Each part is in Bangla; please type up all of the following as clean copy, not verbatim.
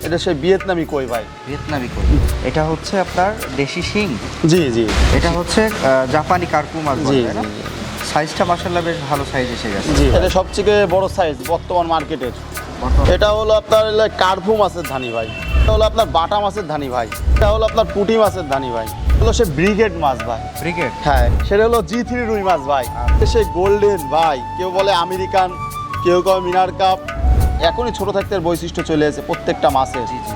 এটা সেই ভিয়েতনামি কই ভাই। ভিয়েতনামি কই, এটা হচ্ছে আপনার দেশি শিং। জি জি। এটা হচ্ছে জাপানি কার্পু মাছ জি বলে, তাই না? জি। সাইজটা মাশাআল্লাহ বেশ ভালো সাইজ এসে গেছে। জি, এটা সবথেকে বড় সাইজ বর্তমান মার্কেটের। এটা হলো আপনার কার্পু মাছের ধানি ভাই, এটা হলো আপনার বাটা মাছের ধানি ভাই, এটা হলো আপনার পুঁটি মাছের ধানি ভাই, হলো সে ব্রিগেড মাছ ভাই। ব্রিগেড, হ্যাঁ, সেটা হলো G3 রুই মাছ ভাই। সে গোল্ডেন ভাই, কেউ বলে আমেরিকান, কেউ কেউ মিনার কাপ। এখনই ছোট থাকতে এর বৈশিষ্ট্য চলে এসেছে প্রত্যেকটা মাছের। জি জি।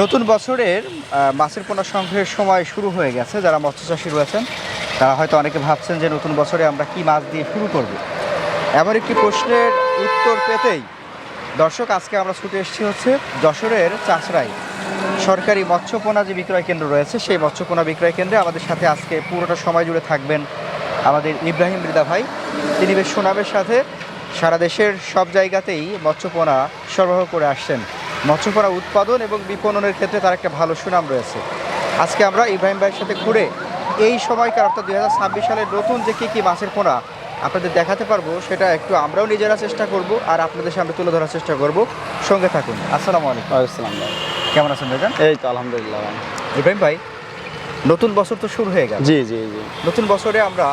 নতুন বছরের মাছের পোনা সংগ্রহের সময় শুরু হয়ে গেছে। যারা মৎস্য চাষী রয়েছেন তারা হয়তো অনেকে ভাবছেন যে নতুন বছরে আমরা কি মাছ দিয়ে শুরু করব। এমন একটি প্রশ্নের উত্তর পেতেই দর্শক আজকে আমরা ছুটে এসেছি হচ্ছে যশোরের চাষড়ায় সরকারি মৎস্যপোনা যে বিক্রয় কেন্দ্র রয়েছে, সেই মৎস্যপোনা বিক্রয় কেন্দ্রে আমাদের সাথে আজকে পুরোটা সময় জুড়ে থাকবেন আমাদের ইব্রাহিম মৃধা ভাই। তিনি বেশ সুনামের সাথে সারা দেশের সব জায়গাতেই মৎস্যপোনা সরবরাহ করে আসছেন। মৎস্যপোনা উৎপাদন এবং বিপণনের ক্ষেত্রে তার একটা ভালো সুনাম রয়েছে। আজকে আমরা ইব্রাহিম ভাইয়ের সাথে ঘুরে এই সময়কার অর্থাৎ 2026 সালের নতুন যে কী মাছের পোনা আপনাদের দেখাতে পারবো, সেটা একটু আমরাও নিজেরা চেষ্টা করব আর আপনাদের সামনে তুলে ধরার চেষ্টা করব। সঙ্গে থাকুন। আসসালামু আলাইকুম। আসসালাম ভাই। কেমন আছেন ভাইজান? এই তো আলহামদুলিল্লাহ ভাই। ইব্রাহিম ভাই, নতুন বছর তো শুরু হয়ে গেল। জি জি জি। নতুন বছরে আমরা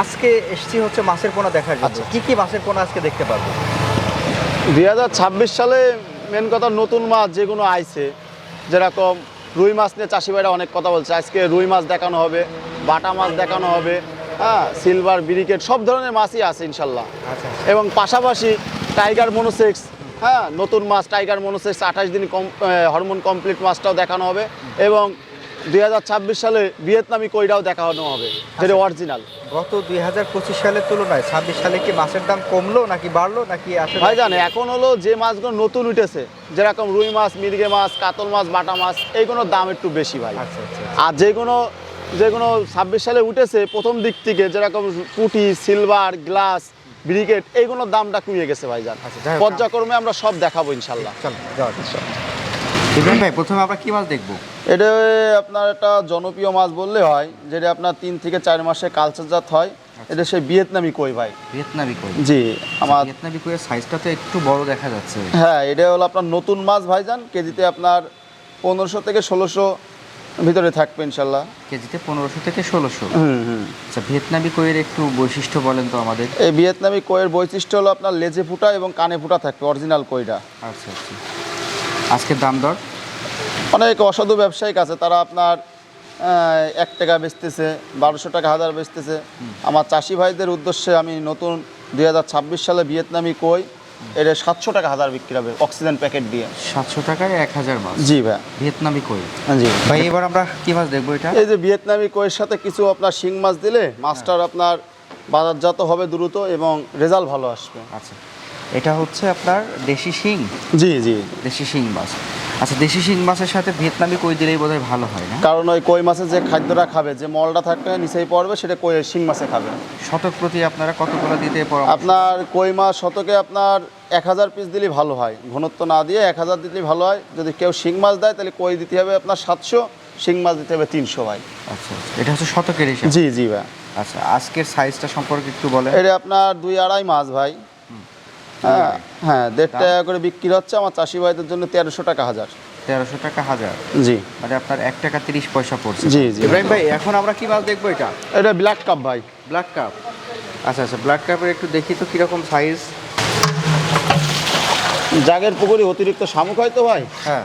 আজকে এসেছি হচ্ছে মাছের পোনা দেখার জন্য। আচ্ছা। কি মাছের পোনা আজকে দেখতে পারবো? 2026 সালে মেন কথা নতুন মাছ যেগুলো আইছে, যেরকম রুই মাছ নিয়ে চাষি ভাইরা অনেক কথা বলছে। আজকে রুই মাছ দেখানো হবে, বাটা মাছ দেখানো হবে, হ্যাঁ, সিলভার, ব্রিকেট, সব ধরনের মাছই আছে ইনশাল্লাহ। আচ্ছা। এবং পাশাপাশি টাইগার মনোসেক্স, হ্যাঁ, নতুন মাছ টাইগার মনোসেক্স 28 দিন হরমোন কমপ্লিট মাছটাও দেখানো হবে। এবং 2026 সালে ভিয়েতনামি কইরাও দেখানো হবে, যেটা অরিজিনাল। গত 2025 সালের তুলনায় 26 সালে কি মাছের দাম কমলো নাকি বাড়লো নাকি আসলে? ভাই জানে এখন হলো যে মাছগুলো নতুন উঠেছে, যেরকম রুই মাছ, মিরগে মাছ, কাতল মাছ, বাটা মাছ, এইগুলোর দাম একটু বেশি ভাই। আচ্ছা আচ্ছা। আর যেগুলো 26 সালে উঠেছে প্রথম দিক থেকে, যেরকম পুঁটি, সিলভার, গ্লাস, ব্রিগেড, এইগুলোর দামটা কমে গেছে ভাই জান। আচ্ছা, যাই হোক। পর্যায়ক্রমে আমরা সব দেখাবো ইনশাল্লাহ। চলো যাওয়া যাক। ইব্রাহিম ভাই, প্রথমে আমরা কি মাছ দেখবো? এটা আপনার একটা জনপ্রিয় মাছ বললে হয়, যেটা আপনার 3 থেকে 4 মাসে কালচারজাত হয়। এটা সেই ভিয়েতনামি কই ভাই। ভিয়েতনামি কই। জি, আমার ভিয়েতনামি কইয়ের সাইজটা তো একটু বড় দেখা যাচ্ছে। হ্যাঁ, এটা হলো আপনার নতুন মাছ ভাইজান। কেজিতে আপনার 1500 থেকে 1600 ভিতরে থাকবে ইনশাল্লাহ। কেজিতে 1500 থেকে 1600। হুম। আচ্ছা, ভিয়েতনামি কইয়ের একটু বৈশিষ্ট্য বলেন তো আমাদের। এই ভিয়েতনামি কইয়ের বৈশিষ্ট্য হলো আপনার লেজে ফুটা এবং কানে ফুটা থাকবে, অরিজিনাল কইটা। আচ্ছা আচ্ছা। আজকের দাম দর? অনেক অসাধু ব্যবসায়িক আছে, তারা আপনার 1 টাকা বেচতেছে, 1200 টাকা, 1000 বেচতেছে। আমার চাষি ভাইদের উদ্দেশ্যে আমি নতুন 2026 সালে ভিয়েতনামি কই এটা 700 টাকা 1000 বিক্রি হবে অক্সিজেন প্যাকেট দিয়ে। 700 টাকায় 1000 মাছ? জি ভাই। ভিয়েতনামি কই। জি ভাই, এবার আমরা কি মাছ দেখবো এটা? এই যে ভিয়েতনামি কইয়ের সাথে কিছু আপনার শিং মাছ দিলে মাছটার আপনার বাজারজাত হবে দ্রুত এবং রেজাল্ট ভালো আসবে। আচ্ছা, এটা হচ্ছে আপনার দেশি শিং। জি জি। দেশি শিং মাছ। আচ্ছা, দেশি শিং মাছের সাথে ভিয়েতনামি কই দিলেই বোধহয় ভালো হয় না? কারণ ওই কই মাছের যে খাদ্যটা খাবে, যে মলটা থাকবে নিচেই পড়বে, সেটা কই শিং মাছে খাবে। শতক প্রতি আপনারা কতগুলো দিতে পরামর্শ? আপনার কই মাছ শতকে আপনার 1000 পিস দিলেই ভালো হয়, ঘনত্ব না দিয়ে 1000 দিলেই ভালো হয়। যদি কেউ শিং মাছ দেয় তাহলে কই দিতে হবে আপনার 700, শিং মাছ দিতে হবে 300 ভাই। আচ্ছা, এটা হচ্ছে শতকের হিসাব? জি জি ভাই। আচ্ছা, আজকের সাইজটা সম্পর্কে একটু বলেন। এটা আপনার 2-2.5 মাছ ভাই। হ্যাঁ হ্যাঁ, 1.5 টাকা করে বিক্রি হচ্ছে আমার চাষি ভাইদের জন্য। 1300 টাকা 1000। 1300 টাকা 1000? জি। মানে আপনার 1 টাকা 30 পয়সা পড়ছে। জি জি। ইব্রাহিম ভাই, এখন আমরা কি মাছ দেখবো এটা? এটা ব্ল্যাক কাপ ভাই। Black cup. আচ্ছা আচ্ছা, ব্ল্যাক কাপের একটু দেখি তো কীরকম সাইজ। জাগের পুকুরে অতিরিক্ত শামুক হয় তো ভাই, হ্যাঁ।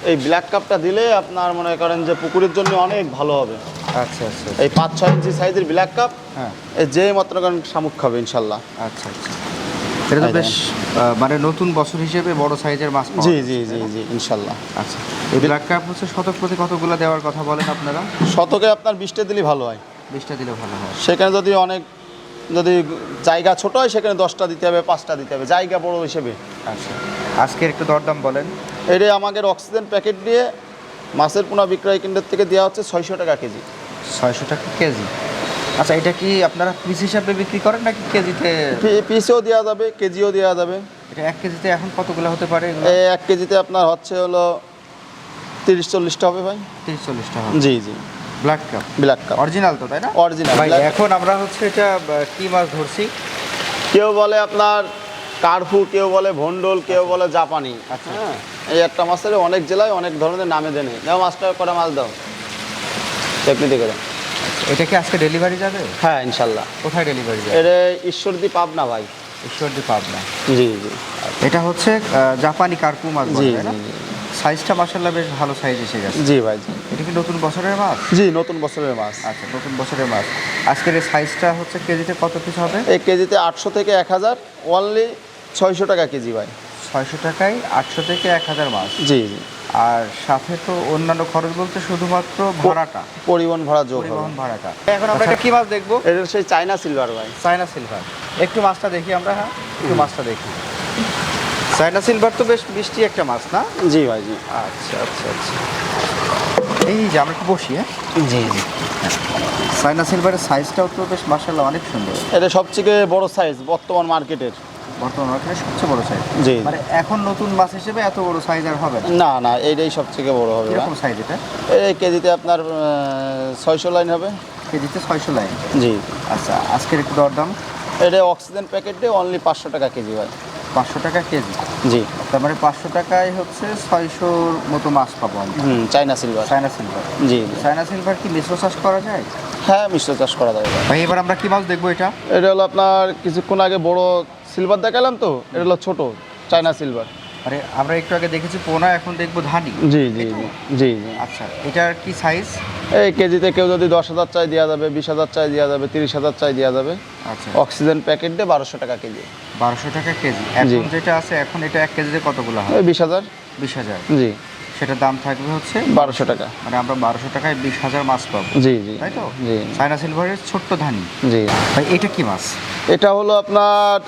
এই ব্ল্যাক কাপটা দিলে আপনার মনে করেন যে পুকুরের জন্য অনেক ভালো হবে। আচ্ছা আচ্ছা। এই 5-6 ইঞ্চি সাইজের ব্ল্যাক কাপ, হ্যাঁ। এই যে মাত্র করেন শামুক খাবে ইনশাল্লাহ। আচ্ছা আচ্ছা, এটা তো বেশ মানে নতুন বছর হিসেবে বড় সাইজের মাছ পাওয়া জি যাচ্ছে, জি তাই জি না? জি ইনশাল্লাহ। আচ্ছা, এই ব্ল্যাক কাপ হচ্ছে শতক প্রতি কতগুলো দেওয়ার কথা বলেন আপনারা? শতকে আপনার 20টা দিলেই ভালো হয়। 20টা দিলে ভালো হয়। সেখানে যদি জায়গা ছোট হয় সেখানে 10টা দিতে হবে, 5টা দিতে হবে, জায়গা বড় হিসেবে। আচ্ছা, আজকের একটু দরদাম বলেন। এটা আমাদের অক্সিজেন প্যাকেট দিয়ে মাছের পোনা বিক্রয় কেন্দ্র থেকে দেওয়া হচ্ছে 600 টাকা কেজি। 600 টাকা কেজি। আচ্ছা, এটা কি আপনারা পিস হিসাবে বিক্রি করেন নাকি কেজিতে? পিসেও দেওয়া যাবে, কেজিও দেওয়া যাবে। এটা 1 কেজিতে এখন কতগুলো হতে পারে? 1 কেজিতে আপনার হচ্ছে হলো 30-40টা হবে ভাই। 30-40টা হবে। জি জি। Black cup black cup original তো, তাই না? অরিজিনাল। ভাই, এখন আমরা হচ্ছে এটা কি মাছ ধরছি? কেউ বলে আপনার কার্ফু, কেউ বলে ভন্ডল, কেউ বলে জাপানি। আচ্ছা। হ্যাঁ, এই একটা মাছের অনেক জেলায় অনেক ধরনের নামে দেনে। দাও মাছটা কটা মাছ দাও চাকরিতে করে। এটা কি আজকে ডেলিভারি যাবে? হ্যাঁ ইনশাল্লাহ। কোথায় ডেলিভারি যাবে? এটা ঈশ্বরদী পাবনা ভাই। ঈশ্বরদী পাবনা। জি জি এটা হচ্ছে জাপানি কার্পু মাছ জি বলে, তাই না? জি সাইজটা মাশাআল্লাহ বেশ ভালো সাইজ এসে গেছে। জি ভাই জি। এটা কি নতুন বছরের মাছ? জি নতুন বছরের মাছ। আচ্ছা, নতুন বছরের মাছ। আজকের এই সাইজটা হচ্ছে কেজিতে কত পিস হবে? এই কেজিতে 800 থেকে 1000, অনলি 600 টাকা কেজি ভাই। 600 টাকায় 800 থেকে 1000 মাছ। জি জি। আর সাথে তো অন্যান্য খরচ বলতে শুধুমাত্র ভাড়াটা, পরিবহন ভাড়া যোগ হবে। পরিবহন ভাড়াটা। এখন আমরা এটা কি মাছ দেখবো? এটা সেই চায়না সিলভার ভাই। China silver. একটু মাছটা দেখি আমরা, হ্যাঁ একটু মাছটা দেখি। চায়না সিলভার তো বেশ মিষ্টি একটা মাছ, না? জি ভাই জি। আচ্ছা আচ্ছা আচ্ছা। এই যে আমরা একটু বসি, হ্যাঁ। জি জি। চায়না সিলভারের সাইজটাও তো বেশ মাশাআল্লাহ অনেক সুন্দর। এটা সবথেকে বড় সাইজ বর্তমান মার্কেটের। বর্তমান মার্কেটে সবচেয়ে বড় সাইজ। জি। মানে এখন নতুন মাছ হিসেবে এত বড় সাইজ আর হবে না। না না, এইটাই সবথেকে বড় হবে। কিরকম সাইজ এটা? এই কেজিতে আপনার 600 লাইন হবে। কেজিতে 600 লাইন। জি। আচ্ছা, আজকের একটু দরদাম? এটা অক্সিজেন প্যাকেটে অনলি 500 টাকা কেজি ভাই। 500 টাকা কেজি। জি। তার মানে 500 টাকায় হচ্ছে 600-র মতো মাছ পাবো আমরা। China silver. China silver. জি। চায়না সিলভার কি মিশ্র চাষ করা যায়? হ্যাঁ, মিশ্র চাষ করা যাবে ভাই। ভাই এবার আমরা কি মাছ দেখবো এটা? এটা হলো আপনার কিছুক্ষণ আগে বড় সিলভার দেখালাম তো, এটা হলো ছোট চায়না সিলভার। আরে আমরা একটু আগে দেখেছি পোনা, এখন দেখবো ধানি। জি জি জি জি জি। আচ্ছা, এটার কি সাইজ? এই কেজিতে কেউ যদি 10,000 চাই দেওয়া যাবে, 20,000 চাই দেওয়া যাবে, 30,000 চাই দেওয়া যাবে। আচ্ছা, অক্সিজেন প্যাকেট দিয়ে 1200 টাকা কেজি। 1200 টাকা কেজি। জি। এখন যেটা আছে, এখন এটা 1 কেজিতে কতগুলো হয়? ওই 20,000। 20,000। জি। সেটার দাম থাকবে হচ্ছে 1200 টাকা। মানে আমরা 1200 টাকায় 20,000 মাছ পাবো, জি জি। তাই তো? জি চায়না সিলভারের ছোট্ট ধানি। জি। ভাই এটা কি মাছ? এটা হলো আপনার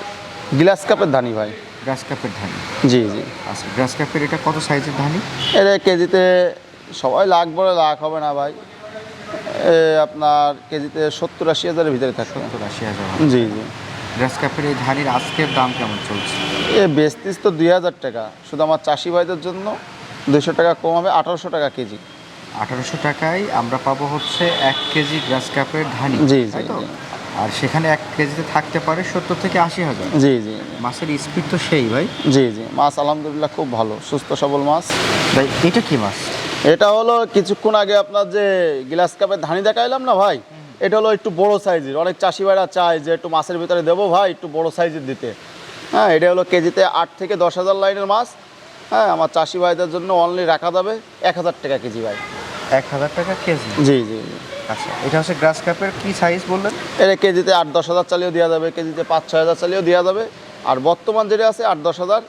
গ্লাস কাপের ধানি ভাই। গ্রাস কাপের ধানি। জি জি। আচ্ছা, গ্রাস কাপের এটা কত সাইজের ধানি? এটা কেজিতে সবাই লাখ বলে লাখ হবে না ভাই। আপনার কেজিতে 70-80 হাজারের ভিতরে থাকবে। 70-80,000। জি জি। গ্রাস কাপের এই ধানির আজকের দাম কেমন চলছে? এ বেচতিস তো 2,000 টাকা, শুধু আমার চাষি ভাইদের জন্য 200 টাকা কম হবে, 1800 টাকা কেজি। 1800 টাকায় আমরা পাবো হচ্ছে 1 কেজি গ্রাস কাপের ধানি, জি, তাই জি, তো? জি। আর সেখানে 1 কেজিতে থাকতে পারে 70 থেকে 80,000। জি জি মাছের স্পিড তো সেই ভাই। জি জি। মাছ আলহামদুলিল্লাহ খুব ভালো, সুস্থ সবল মাছ। ভাই এটা কি মাছ? এটা হলো কিছুক্ষণ আগে আপনার যে গ্লাস কাপের ধানি দেখাইলাম না ভাই, এটা হলো একটু বড় সাইজের। অনেক চাষি ভাইরা চায় যে একটু মাছের ভিতরে দেবো ভাই, একটু বড় সাইজের দিতে। হ্যাঁ, এটা হলো কেজিতে 8 থেকে 10,000 লাইনের মাছ। হ্যাঁ, আমার চাষি ভাইদের জন্য অনলি রাখা যাবে 1,000 টাকা কেজি ভাই। 1000 টাকা কেজি। জি জি জি। আচ্ছা, এটা হচ্ছে গ্রাস কাপের কি সাইজ বললেন? এটা কেজিতে 8-10,000 চালিয়েও দেওয়া যাবে, কেজিতে 5-6 হাজার চালিয়েও দেওয়া যাবে। আর বর্তমান যেটা আছে 8-10,000,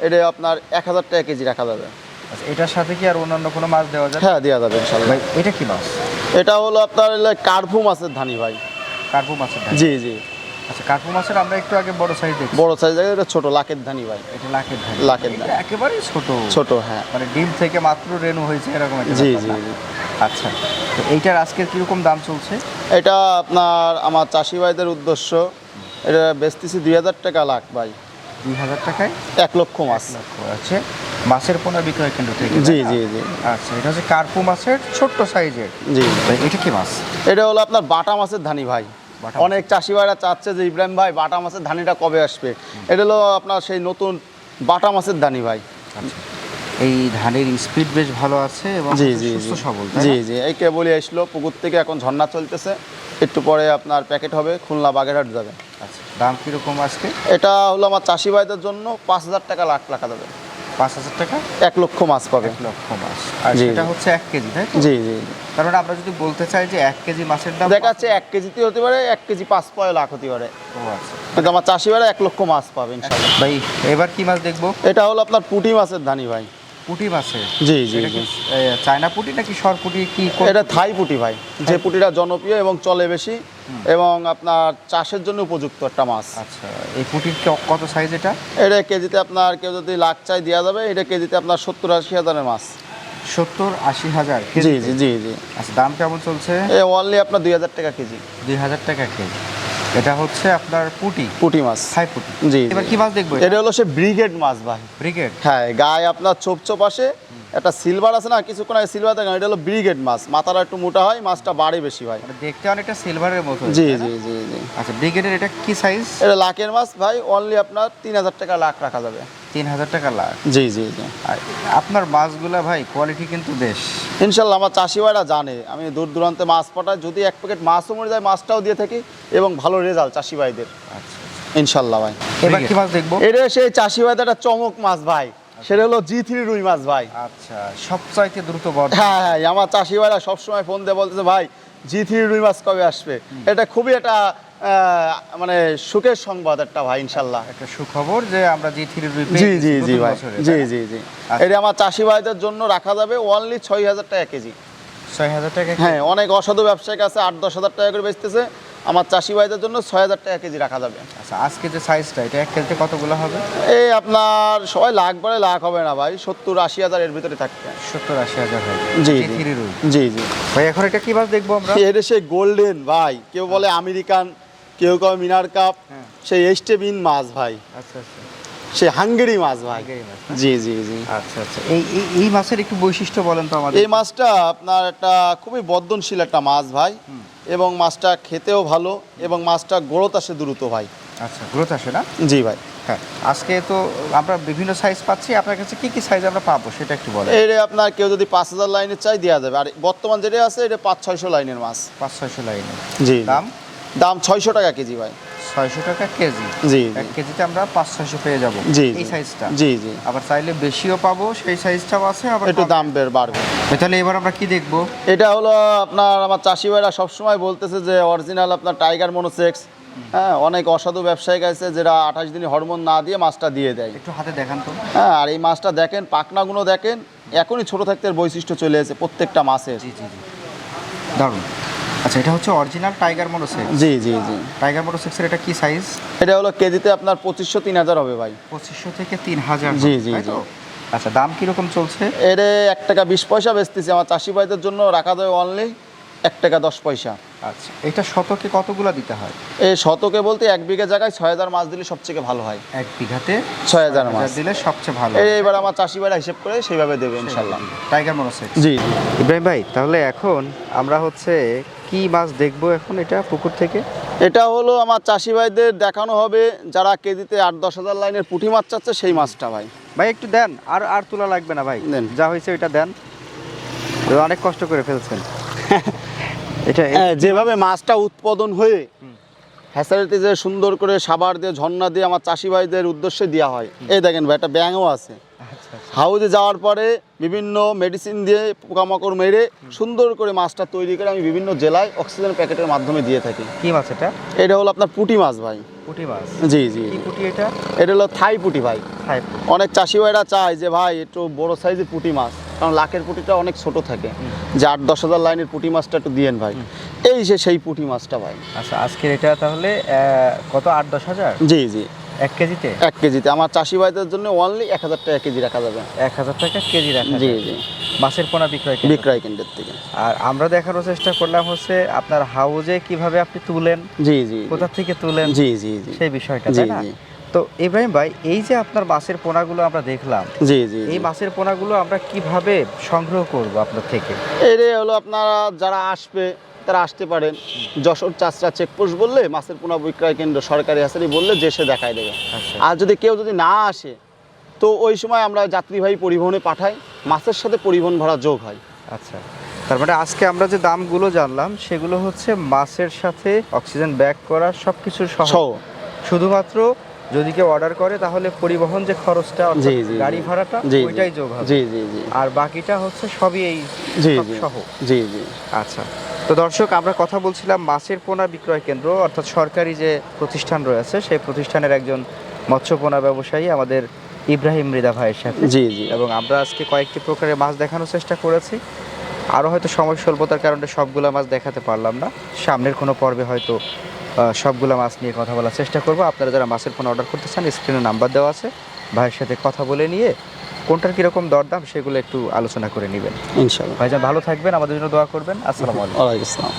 এটা আপনার 1,000 টাকা কেজি রাখা যাবে। আচ্ছা, এটার সাথে কি আর অন্যান্য কোনো মাছ দেওয়া যায়? হ্যাঁ, দেওয়া যাবে ইনশাল্লাহ। ভাই এটা কি মাছ? এটা হলো আপনার কার্পু মাছের ধানি ভাই। কার্পু মাছের ধানি। জি জি। আচ্ছা, কার্পু মাছের আমরা একটু আগে বড় সাইজ দেখছি। বড় সাইজ, এটা ছোট লাখের ধানি ভাই। এটা লাখের ধানি। লাখের ধানি। এটা একেবারেই ছোট। ছোট, হ্যাঁ। মানে ডিম থেকে মাত্র রেণু হয়েছে এরকম একটা জি ব্যাপার জি না? জি। আচ্ছা, তো এইটার আজকের কিরকম দাম চলছে? এটা আপনার আমার চাষি ভাইদের উদ্দেশ্য, এটা বেচতেছি 2,000 টাকা লাখ ভাই। 2000 টাকায় 1 লক্ষ মাছ। আছে মাছের পোনা বিক্রয় কেন্দ্র থেকে, জি তাই না? জি জি। আচ্ছা, এটা হচ্ছে কার্পু মাছের ছোট্ট সাইজের। জি। ভাই এটা কি মাছ? এটা হলো আপনার বাটা মাছের ধানি ভাই। বাটা অনেক চাষি ভাইরা চাচ্ছে যে ইব্রাহিম ভাই বাটা মাছের ধানিটা কবে আসবে। এটা হলো আপনার সেই নতুন বাটা মাছের ধানি ভাই। আচ্ছা, এই ধানের স্পিড বেশ ভালো আছে এবং জি হচ্ছে জি সুস্থ জি। সবল, তাই জি না? জি। এই কেবলই আসলো পুকুর থেকে, এখন ঝর্ণা চলতেছে, একটু পরে আপনার প্যাকেট হবে, খুলনা বাগেরহাট যাবে। আচ্ছা, দাম কিরকম আজকে? এটা হলো আমার চাষি ভাইদের জন্য 5,000 টাকা লাখ রাখা যাবে। 5000 টাকা 1 লক্ষ মাছ পাবে। 1 লক্ষ মাছ। আর জি, সেটা জি। হচ্ছে 1 কেজি, তাই তো? জি জি জি। তার মানে আমরা যদি বলতে চাই যে 1 কেজি মাছের দাম দেখা যাচ্ছে 1 কেজিতে হতে পারে, 1 কেজি 5 লাখ হতে পারে, ও আচ্ছা। কিন্তু আমার চাষি ভাইরা 1 লক্ষ মাছ পাবে ইনশাল্লাহ। ভাই এবার কি মাছ দেখবো? এটা হলো আপনার পুঁটি মাছের ধানি ভাই। পুঁটি মাছের। জি জি এটা কি জি। চায়না পুঁটি নাকি সর পুঁটি কি কোন? এটা থাই পুঁটি ভাই, যে পুঁটিটা জনপ্রিয় এবং চলে বেশি এবং আপনার চাষের জন্য উপযুক্ত একটা মাছ। আচ্ছা, এই পুঁটির কত সাইজ এটা? এটা কেজিতে আপনার কেউ যদি লাখ চাই দেওয়া যাবে, এটা কেজিতে আপনার 70-80 হাজারের মাছ। 70-80,000 জি কেজি? জি জি জি। আচ্ছা, দাম কেমন চলছে? এ অনলি আপনার 2,000 টাকা কেজি। 2000 টাকা কেজি। এটা হচ্ছে আপনার পুঁটি, পুঁটি মাছ। থাই পুঁটি। জি এবার জি। কি মাছ দেখবো? এটা হলো সে ব্রিগেড মাছ ভাই। ব্রিগেড। হ্যাঁ, গায়ে আপনার ছোপ ছোপ আসে একটা সিলভার আছে না, কিছুক্ষণ আগে সিলভার দেখেন, এটা হলো ব্রিগেড মাছ, মাথাটা একটু মোটা হয়, মাছটা বাড়ে বেশি ভাই। মানে দেখতে অনেকটা সিলভারের মতো। জি তাই না? জি জি জি। আচ্ছা, ব্রিগেডের এটা কি সাইজ? এটা লাখের মাছ ভাই, অনলি আপনার 3000 টাকা লাখ রাখা যাবে। 3000 টাকা লাখ। জি জি জি। আর আপনার মাছগুলা ভাই কোয়ালিটি কিন্তু বেশ। ইনশাল্লাহ আমার চাষি ভাইরা জানে আমি দূর দূরান্তে মাছ পাঠাই, যদি এক প্যাকেট মাছও মরে যায় মাছটাও দিয়ে থাকি, এবং ভালো রেজাল্ট চাষি ভাইদের আচ্ছা, ইনশাল্লাহ ভাই। এবার কি মাছ দেখবো? এটা সেই চাষি ভাইদের একটা চমক মাছ ভাই, সেটা হলো G3 রুই মাছ ভাই। আচ্ছা, সবচাইতে দ্রুত বর্ধমান। হ্যাঁ হ্যাঁ, আমার চাষি ভাইরা সবসময় ফোন দিয়ে বলতেছে ভাই G3 রুই মাছ কবে আসবে। এটা খুবই একটা মানে সুখের সংবাদ একটা ভাই, ইনশাল্লাহ। একটা সুখবর যে আমরা G3 রুই জি জি জি ভাই, জি জি জি। আচ্ছা। এটা আমার চাষি ভাইদের জন্য রাখা যাবে অনলি 6000 টাকা কেজি। 6000 টাকা। হ্যাঁ, অনেক অসাধু ব্যবসায়িক আছে 8-10 হাজার টাকা করে বেচতেছে, আমার চাষি ভাইদের জন্য 6000 টাকা কেজি রাখা যাবে। আচ্ছা, আজকে যে সাইজটা, এটা 1 কেজিতে কতগুলো হবে? এই আপনার সবাই লাখ বলে লাখ হবে না ভাই, 70-80 হাজার এর ভিতরে থাকবে। 70-80 হাজার হবে। জি G3 জি রুই। জি জি ভাই এখন এটা কি মাছ দেখবো আমরা? এটা সেই গোল্ডেন ভাই, কেউ বলে আমেরিকান, কেউ কয় মিনার কাপ, হ্যাঁ। সেই এস্টেবিন মাছ ভাই, আচ্ছা আচ্ছা, সেই হাঙ্গেরি মাছ ভাই। হাঙ্গেরি মাছ না? জি জি জি। আচ্ছা আচ্ছা, এই মাছের একটু বৈশিষ্ট্য বলেন তো আমাদের। এই মাছটা আপনার একটা খুবই বর্ধনশীল একটা মাছ ভাই, এবং মাছটা খেতেও ভালো, এবং মাছটা গ্রোথ আসে দ্রুত ভাই। আচ্ছা, গ্রোথ আসে না? জি ভাই। হ্যাঁ, আজকে তো আমরা বিভিন্ন সাইজ পাচ্ছি, আপনার কাছে কি কি সাইজ আমরা পাবো সেটা একটু বলেন। এটা আপনার কেউ যদি 5000 লাইনের চাই দেওয়া যাবে, আর বর্তমান যেটা আছে এটা 500-600 লাইনের মাছ। 500-600 লাইনে। জি। দাম? দাম 600 টাকা কেজি ভাই। 600 টাকা কেজি। জি 1 কেজিতে আমরা 500-600 পেয়ে যাবো। জি এই জি। সাইজটা। জি জি। আবার চাইলে বেশিও পাবো, সেই সাইজটাও আছে, আবার একটু দাম বাড়বে। তাহলে এবার আমরা কি দেখবো? এটা হলো আপনার আমার চাষি ভাইরা সবসময় বলতেছে যে অরিজিনাল আপনার টাইগার মনোসেক্স। হ্যাঁ, অনেক অসাধু ব্যবসায়িক আছে যারা 28 দিনে হরমোন না দিয়ে মাছটা দিয়ে দেয়। একটু হাতে দেখান তো। হ্যাঁ, আর এই মাছটা দেখেন, পাখনাগুলো দেখেন, এখনই ছোট থাকতে এর বৈশিষ্ট্য চলে এসেছে প্রত্যেকটা মাছের। জি জি জি, দারুণ। আচ্ছা, এটা হচ্ছে অরিজিনাল টাইগার মনোসেক্স। জি জি জি। টাইগার মনোসেক্সের এটা কি সাইজ? এটা হলো কেজিতে আপনার 2500-3000 হবে ভাই। 2500 থেকে 3000। জি, জি, তাই তো? জি। আচ্ছা, দাম কিরকম চলছে? এর 1 টাকা 20 পয়সা বেচতেছি, আমার চাষি ভাইদের জন্য রাখা যাবে অনলি 1 টাকা 10 পয়সা। আচ্ছা, এটা শতকে কতগুলো দিতে হয়? এই শতকে বলতে 1 বিঘা জায়গায় 6000 মাছ দিলে সবচেয়ে ভালো হয়। 1 বিঘাতে 6000 মাছ দিলে সবচেয়ে ভালো। এবার আমার চাষি ভাইরা হিসেব করে সেইভাবে দেবে ইনশাল্লাহ। Tiger monosex. জি। ইব্রাহিম ভাই, তাহলে এখন আমরা হচ্ছে কি মাছ দেখবো এখন এটা পুকুর থেকে? এটা হলো আমার চাষি ভাইদের দেখানো হবে যারা কেজিতে 8-10 হাজার লাইনের পুঁটি মাছ চাচ্ছে, সেই মাছটা ভাই। ভাই একটু দেন, আর আর তোলা লাগবে না ভাই, দেন। যা হয়েছে ওইটা দেন, অনেক কষ্ট করে ফেলছেন। এটা যেভাবে মাছটা উৎপাদন হয়ে হ্যাচারিতে যে সুন্দর করে সাবার দিয়ে ঝর্ণা দিয়ে আমার চাষি ভাইদের উদ্দেশ্যে দেওয়া হয়। এই দেখেন ভাই, একটা ব্যাঙও আছে। আচ্ছা হাউজে যাওয়ার পরে বিভিন্ন মেডিসিন দিয়ে পোকামাকড় মেরে সুন্দর করে মাছটা তৈরি করে আমি বিভিন্ন জেলায় অক্সিজেন প্যাকেটের মাধ্যমে দিয়ে থাকি। কি মাছ এটা? এটা হলো আপনার পুঁটি মাছ ভাই। পুঁটি মাছ? জি জি। কি পুঁটি এটা? এটা হলো থাই পুঁটি ভাই। থাই। অনেক চাষি ভাইরা চায় যে ভাই একটু বড় সাইজের পুঁটি মাছ, কারণ লাখের পুঁটিটা অনেক ছোট থাকে, যে 8-10 হাজার লাইনের পুঁটি মাছটা একটু দিয়েন ভাই। এই সেই পুঁটি মাছটা ভাই। আচ্ছা, আজকের এটা তাহলে কত, 8-10 হাজার? জি জি। 1 কেজিতে? 1 কেজিতে আমার চাষি ভাইদের জন্য অনলি 1000 টাকা কেজি রাখা যাবে। 1000 টাকা কেজি রাখা জি যাবে। জি। মাছের পোনা বিক্রয় কেন্দ্রের থেকে। আর আমরা দেখানোর চেষ্টা করলাম হচ্ছে আপনার হাউজে কিভাবে আপনি তুলেন, জি জি। কোথা থেকে তুলেন, জি জি জি। সেই বিষয়টা, জি তাই না? জি। তো ইব্রাহিম ভাই, এই যে আপনার মাছের পোনাগুলো আমরা দেখলাম, জি জি। এই মাছের পোনাগুলো আমরা কিভাবে সংগ্রহ করব আপনার থেকে? এটাই হলো আপনারা যারা আসবে তারা আসতে পারেন, যশোর চাষরা চেকপোস্ট বললে, মাছের পোনা বিক্রয় কেন্দ্র সরকারি হাসারি বললে যে সে দেখায় দেবে। আচ্ছা। আর যদি কেউ যদি না আসে, তো ওই সময় আমরা যাত্রীবাহী পরিবহনে পাঠাই, মাছের সাথে পরিবহন ভাড়া যোগ হয়। আচ্ছা, তার মানে আজকে আমরা যে দামগুলো জানলাম সেগুলো হচ্ছে মাছের সাথে অক্সিজেন ব্যাক করা সব কিছুর সহ। শুধুমাত্র যদি কেউ অর্ডার করে তাহলে পরিবহন যে খরচটা, জি জি, গাড়ি ভাড়াটা, ওইটাই যোগ হবে। জি জি জি। আর বাকিটা হচ্ছে সবই এই জি সব জি সহ। জি জি। আচ্ছা, তো দর্শক, আমরা কথা বলছিলাম মাছের পোনা বিক্রয় কেন্দ্র অর্থাৎ সরকারি যে প্রতিষ্ঠান রয়েছে সেই প্রতিষ্ঠানের একজন মৎস্য পোনা ব্যবসায়ী আমাদের ইব্রাহিম মৃধা ভাইয়ের সাথে। জি জি। এবং আমরা আজকে কয়েকটি প্রকারের মাছ দেখানোর চেষ্টা করেছি। আরও হয়তো সময় স্বল্পতার কারণে সবগুলো মাছ দেখাতে পারলাম না, সামনের কোনো পর্বে হয়তো সবগুলো মাছ নিয়ে কথা বলার চেষ্টা করব। আপনারা যারা মাছের পোনা অর্ডার করতে চান, স্ক্রিনে নাম্বার দেওয়া আছে, ভাইয়ের সাথে কথা বলে নিয়ে কোনটার কীরকম দরদাম সেগুলো একটু আলোচনা করে নেবেন ইনশাআল্লাহ। ভাইজান, ভালো থাকবেন, আমাদের জন্য দোয়া করবেন। আসসালামু আলাইকুম। ওয়ালাইকুম আসসালাম।